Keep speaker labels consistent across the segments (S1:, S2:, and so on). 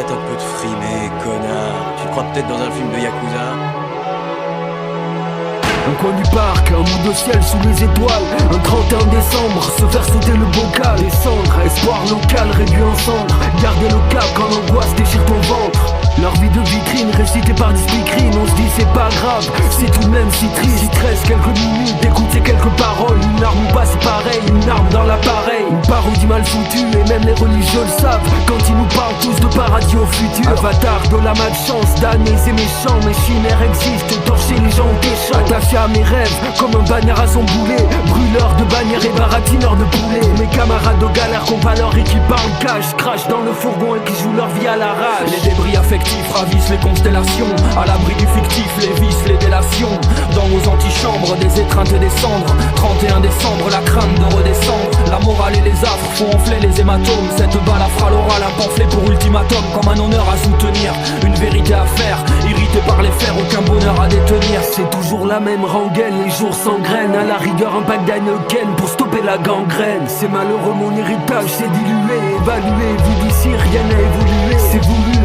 S1: juste un peu de frimé, connard. Tu te crois peut-être dans un film de Yakuza?
S2: Un coin du parc, un bout de ciel sous les étoiles. Un 31 décembre, se faire sauter le bocal. Descendre, espoir local réduit en cendres. Garder le cap quand l'angoisse déchire ton ventre. Leur vie de vitrine récitée par des speakerines. On se dit c'est pas grave, c'est tout de même si triste. Il te reste quelques minutes d'écouter quelques paroles. Une arme ou pas c'est pareil, une arme dans l'appareil. Une parodie mal foutue et même les religieux le savent. Quand ils nous parlent tous de paradis au futur. Avatar de la malchance, damnés et méchants. Mes chimères existent, torcher les gens au péchant. Attaché à mes rêves, comme un bannière à son boulet. Brûleur de bannières et baratineur de poulet. Mes camarades de galère qu'on valeur et qui parlent cash. Crash dans le fourgon et qui jouent leur vie à l'arrache. Les débris affectifs ravissent les constellations. À l'abri du fictif, les vices, les délations. Dans nos antichambres, des étreintes et des cendres. 31 décembre, la crainte de redescendre. La morale et les affres font enfler les hématomes. Cette balle fera l'oral, un pamphlet pour ultimatum. Comme un honneur à soutenir, une vérité à faire. Irrité par les fers, aucun bonheur à détenir. C'est toujours la même rengaine, les jours s'engrainent. À la rigueur, un pack d'Heineken pour stopper la gangrène. C'est malheureux, mon héritage s'est dilué. Évalué, vu d'ici, rien n'a évolué. C'est voulu,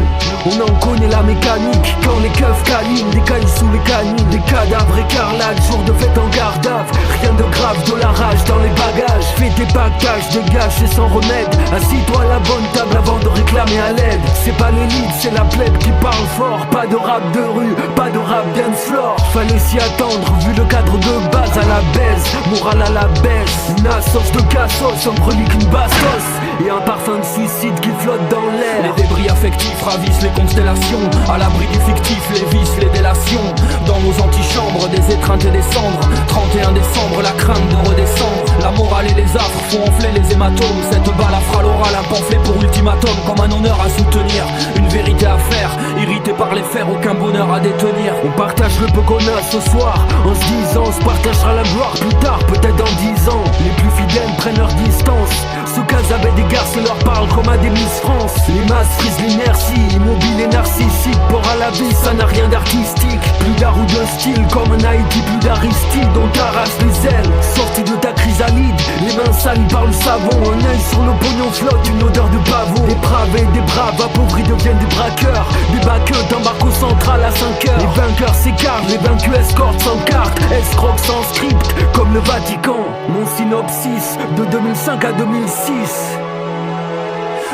S2: on en connaît la mécanique. Quand les keufs câlinent, des cailloux sous les canines. Des cadavres écarlates, jour de fête en garde-ave. Rien de grave, de la rage dans les bagages. Fais tes packages, dégage, c'est sans remède. Assis-toi à la bonne table avant de réclamer à l'aide. C'est pas l'élite, c'est la plèbe qui parle fort. Pas de rap de rue, pas de rap dance floor. Fallait s'y attendre, vu le cadre de base à la baisse. Morale à la baisse, une assoce de cassos, un relique, une bastos. Et un parfum de suicide qui flotte dans l'air. Les débris affectifs ravissent les constellations. À l'abri du fictif, les vices, les délations. Dans nos antichambres, des étreintes et des cendres. 31 décembre, la crainte de redescendre. La morale et les affres font enfler les hématomes. Cette balle fera l'oral, un pamphlet pour ultimatum. Comme un honneur à soutenir, une vérité à faire. Irrité par les fers, aucun bonheur à détenir. On partage le peu qu'on a ce soir. En se disant, on se partagera la gloire plus tard, peut-être dans 10 ans. Les plus fidèles prennent leur distance. Ce casabet des garces leur parle comme à des Miss France. Les masses frisent l'inertie, immobile et narcissique. Port à la vie, ça n'a rien d'artistique. Plus d'art ou de style, comme un Haïti, plus d'Aristide. On t'arrache les ailes, sorti de ta chrysalide. Les mains sales par le savon, un œil sur le pognon flotte, une odeur de pavot. Des braves et des braves appauvris deviennent des braqueurs. Des baqueux d'embarque au central à 5 heures. Les vainqueurs s'écartent, les vaincus escortent sans carte. Escrocs sans script, comme le Vatican. Mon synopsis, de 2005 à 2006.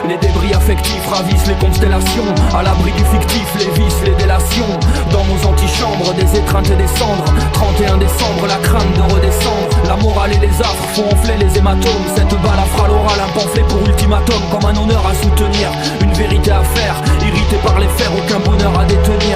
S2: Les débris affectifs ravissent les constellations. À l'abri du fictif, les vices, les délations. Dans nos antichambres, des étreintes et des cendres. 31 décembre, la crainte de redescendre. La morale et les affres font enfler les hématomes. Cette balle fera l'oral, un pamphlet pour ultimatum. Comme un honneur à soutenir, une vérité à faire. Irrité par les fers, aucun bonheur à détenir.